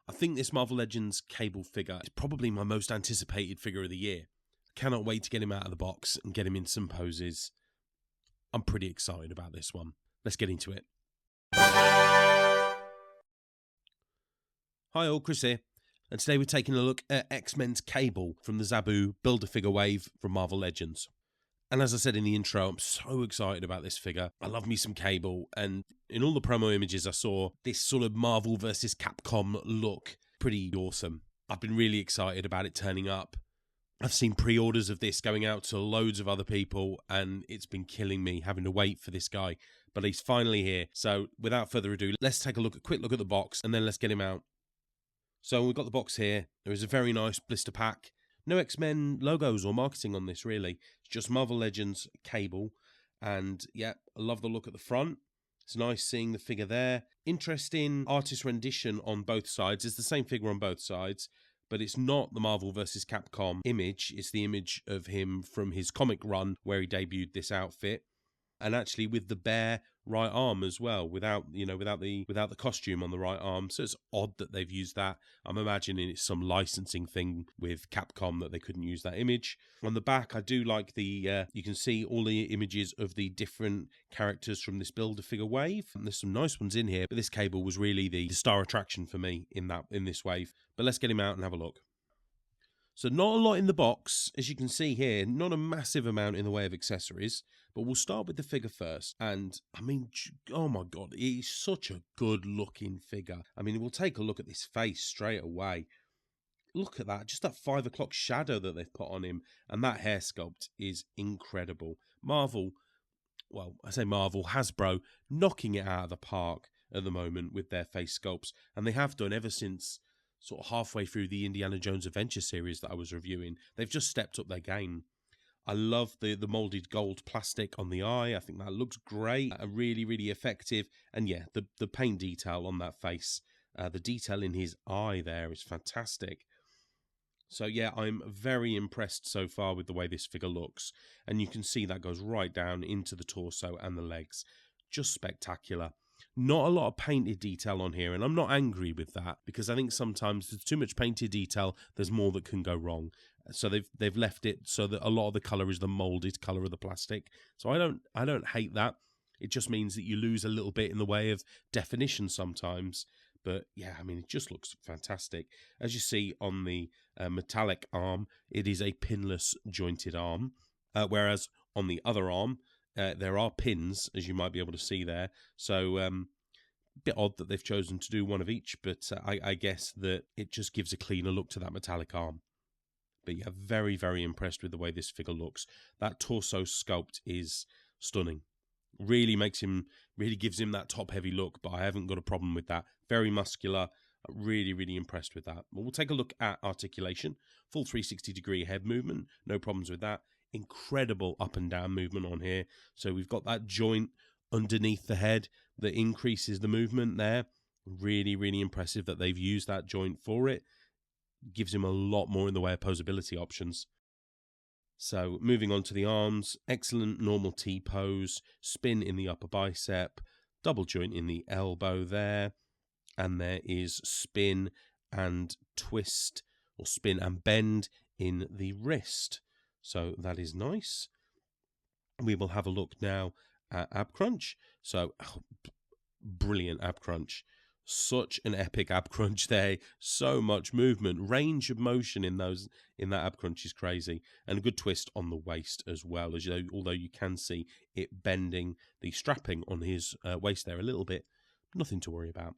I think this Marvel Legends Cable figure is probably my most anticipated figure of the year. I cannot wait to get him out of the box and get him in some poses. I'm pretty excited about this one. Let's get into it. Hi all, Chris here. And today we're taking a look at X-Men's Cable from the Zaby Build-A-Figure wave from Marvel Legends. And as I said in the intro, I'm so excited about this figure. I love me some Cable, and in all the promo images I saw, this sort of Marvel versus Capcom look, pretty awesome. I've been really excited about it turning up. I've seen pre-orders of this going out to loads of other people, and it's been killing me having to wait for this guy. But he's finally here. So without further ado, let's take a quick look at the box, and then let's get him out. So we've got the box here. There is a very nice blister pack. No X-Men logos or marketing on this, really. It's just Marvel Legends Cable. And yeah, I love the look at the front. It's nice seeing the figure there. Interesting artist rendition on both sides. It's the same figure on both sides, but it's not the Marvel vs. Capcom image. It's the image of him from his comic run where he debuted this outfit. And actually with the bare right arm as well, without the costume on the right arm. So it's odd that they've used that. I'm imagining it's some licensing thing with Capcom that they couldn't use that image. On the back, I do like the you can see all the images of the different characters from this Build-A-Figure wave. And there's some nice ones in here, but this Cable was really the star attraction for me in this wave. But let's get him out and have a look. So not a lot in the box, as you can see here, not a massive amount in the way of accessories, but we'll start with the figure first. And I mean, oh my God, he's such a good looking figure. I mean, we'll take a look at this face straight away. Look at that, just that 5 o'clock shadow that they've put on him, and that hair sculpt is incredible. Marvel, well, I say Marvel, Hasbro, knocking it out of the park at the moment with their face sculpts, and they have done ever since sort of halfway through the Indiana Jones Adventure series that I was reviewing. They've just stepped up their game. I love the moulded gold plastic on the eye. I think that looks great. Really, really effective. And yeah, the paint detail on that face, the detail in his eye there is fantastic. So yeah, I'm very impressed so far with the way this figure looks. And you can see that goes right down into the torso and the legs. Just spectacular. Not a lot of painted detail on here, and I'm not angry with that, because I think sometimes there's too much painted detail, there's more that can go wrong. So they've left it so that a lot of the colour is the moulded colour of the plastic. So I don't hate that. It just means that you lose a little bit in the way of definition sometimes. But yeah, I mean, it just looks fantastic. As you see on the metallic arm, it is a pinless jointed arm, whereas on the other arm, there are pins, as you might be able to see there. So a bit odd that they've chosen to do one of each, but I guess that it just gives a cleaner look to that metallic arm. But yeah, very, very impressed with the way this figure looks. That torso sculpt is stunning. Really gives him that top-heavy look, but I haven't got a problem with that. Very muscular. Really, really impressed with that. But we'll take a look at articulation. Full 360-degree head movement. No problems with that. Incredible up and down movement on here. So we've got that joint underneath the head that increases the movement there. Really, really impressive that they've used that joint for it. Gives him a lot more in the way of posability options. So moving on to the arms, excellent normal T pose, spin in the upper bicep, double joint in the elbow there, and there is spin and twist, or spin and bend in the wrist. So that is nice. We will have a look now at ab crunch. So brilliant ab crunch. Such an epic ab crunch there. So much movement. Range of motion in that ab crunch is crazy. And a good twist on the waist as well, although you can see it bending the strapping on his waist there a little bit. Nothing to worry about.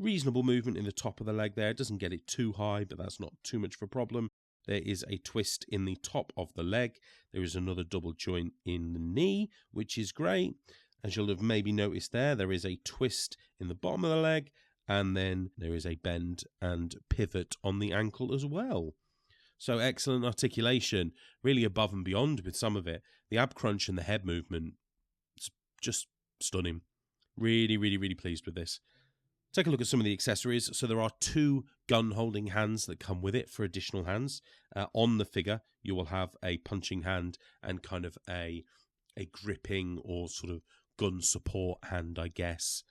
Reasonable movement in the top of the leg there. It doesn't get it too high, but that's not too much of a problem. There is a twist in the top of the leg. There is another double joint in the knee, which is great. As you'll have maybe noticed there is a twist in the bottom of the leg, and then there is a bend and pivot on the ankle as well. So excellent articulation, really above and beyond with some of it. The ab crunch and the head movement, it's just stunning. Really, really, really pleased with this. Take a look at some of the accessories. So there are 2 gun-holding hands that come with it for additional hands. On the figure, you will have a punching hand and kind of a gripping or sort of gun support hand, I guess.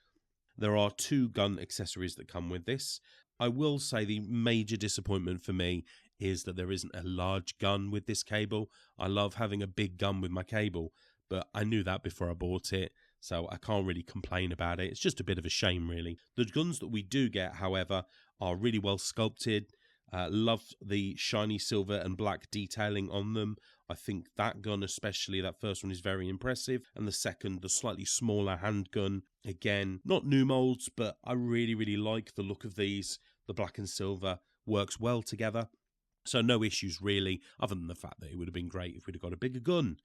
There are 2 gun accessories that come with this. I will say the major disappointment for me is that there isn't a large gun with this cable. I love having a big gun with my cable, but I knew that before I bought it, so I can't really complain about it. It's just a bit of a shame, really. The guns that we do get, however, are really well sculpted. Love the shiny silver and black detailing on them. I think that gun especially, that first one, is very impressive. And the second, the slightly smaller handgun, again, not new molds, but I really, really like the look of these. The black and silver works well together. So no issues really, other than the fact that it would have been great if we'd have got a bigger gun.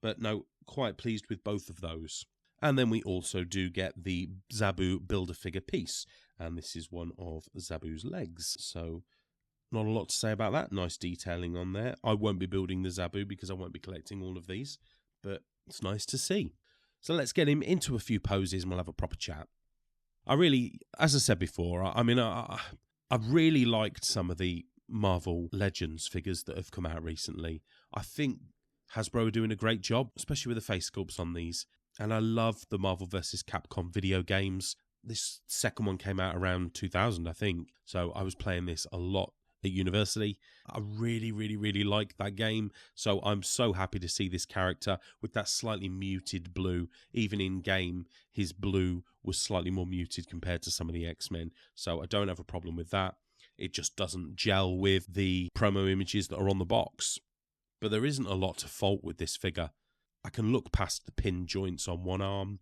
But no, quite pleased with both of those. And then we also do get the Zabu Build-A-Figure piece. And this is one of Zabu's legs. So not a lot to say about that. Nice detailing on there. I won't be building the Zabu because I won't be collecting all of these. But it's nice to see. So let's get him into a few poses and we'll have a proper chat. I really, as I said before, I've really liked some of the Marvel Legends figures that have come out recently. I think Hasbro are doing a great job, especially with the face sculpts on these. And I love the Marvel vs. Capcom video games. This second one came out around 2000, I think. So I was playing this a lot at university. I really, really, really like that game. So I'm so happy to see this character with that slightly muted blue. Even in game, his blue was slightly more muted compared to some of the X-Men. So I don't have a problem with that. It just doesn't gel with the promo images that are on the box. But there isn't a lot to fault with this figure. I can look past the pin joints on one arm.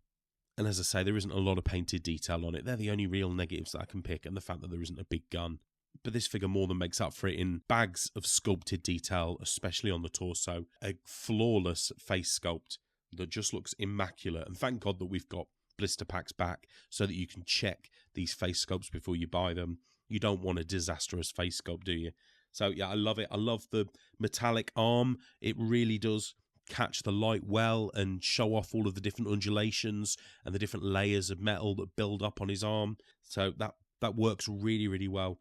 And as I say, there isn't a lot of painted detail on it. They're the only real negatives that I can pick, and the fact that there isn't a big gun. But this figure more than makes up for it in bags of sculpted detail, especially on the torso. A flawless face sculpt that just looks immaculate. And thank God that we've got blister packs back so that you can check these face sculpts before you buy them. You don't want a disastrous face sculpt, do you? So yeah, I love it. I love the metallic arm. It really does catch the light well and show off all of the different undulations and the different layers of metal that build up on his arm. So that works really, really well.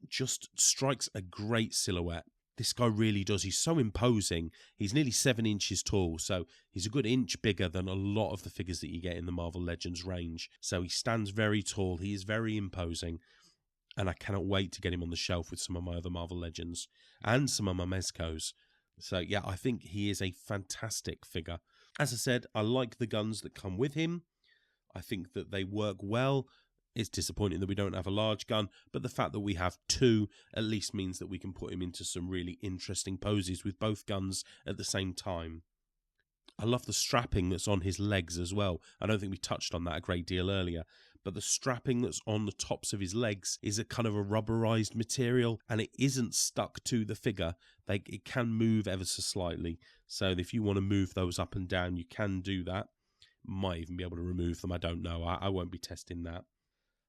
Just strikes a great silhouette. This guy really does. He's so imposing. He's nearly 7 inches tall, so he's a good inch bigger than a lot of the figures that you get in the Marvel Legends range. So he stands very tall. He is very imposing. And I cannot wait to get him on the shelf with some of my other Marvel Legends and some of my Mezcos. So yeah, I think he is a fantastic figure. As I said, I like the guns that come with him. I think that they work well. It's disappointing that we don't have a large gun, but the fact that we have 2 at least means that we can put him into some really interesting poses with both guns at the same time. I love the strapping that's on his legs as well. I don't think we touched on that a great deal earlier, but the strapping that's on the tops of his legs is a kind of a rubberized material, and it isn't stuck to the figure. It can move ever so slightly, so if you want to move those up and down, you can do that. Might even be able to remove them, I don't know. I won't be testing that.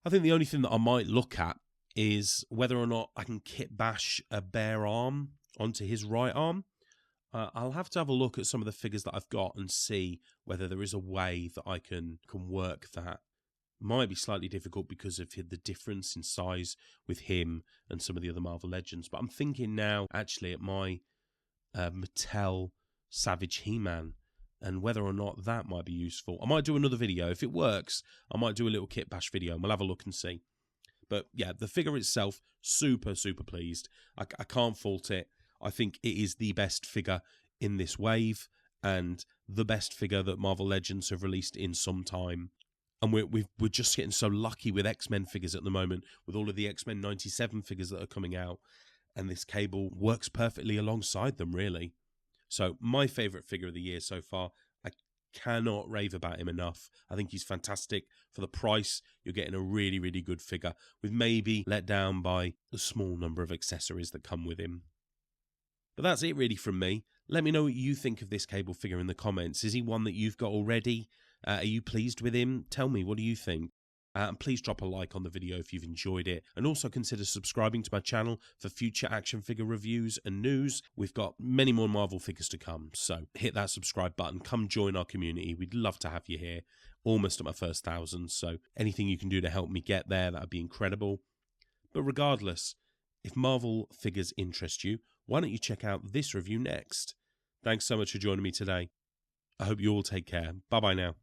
I think the only thing that I might look at is whether or not I can kit bash a bare arm onto his right arm. I'll have to have a look at some of the figures that I've got and see whether there is a way that I can work that. Might be slightly difficult because of the difference in size with him and some of the other Marvel Legends. But I'm thinking now, actually, at my Mattel Savage He-Man and whether or not that might be useful. I might do another video. If it works, I might do a little kit bash video and we'll have a look and see. But yeah, the figure itself, super, super pleased. I can't fault it. I think it is the best figure in this wave and the best figure that Marvel Legends have released in some time. And we're just getting so lucky with X-Men figures at the moment, with all of the X-Men 97 figures that are coming out. And this cable works perfectly alongside them, really. So my favourite figure of the year so far. I cannot rave about him enough. I think he's fantastic. For the price, you're getting a really, really good figure, with maybe let down by the small number of accessories that come with him. But that's it really from me. Let me know what you think of this cable figure in the comments. Is he one that you've got already? Are you pleased with him? Tell me, what do you think? And please drop a like on the video if you've enjoyed it. And also consider subscribing to my channel for future action figure reviews and news. We've got many more Marvel figures to come. So hit that subscribe button. Come join our community. We'd love to have you here. Almost at my first 1,000. So anything you can do to help me get there, that would be incredible. But regardless, if Marvel figures interest you, why don't you check out this review next? Thanks so much for joining me today. I hope you all take care. Bye-bye now.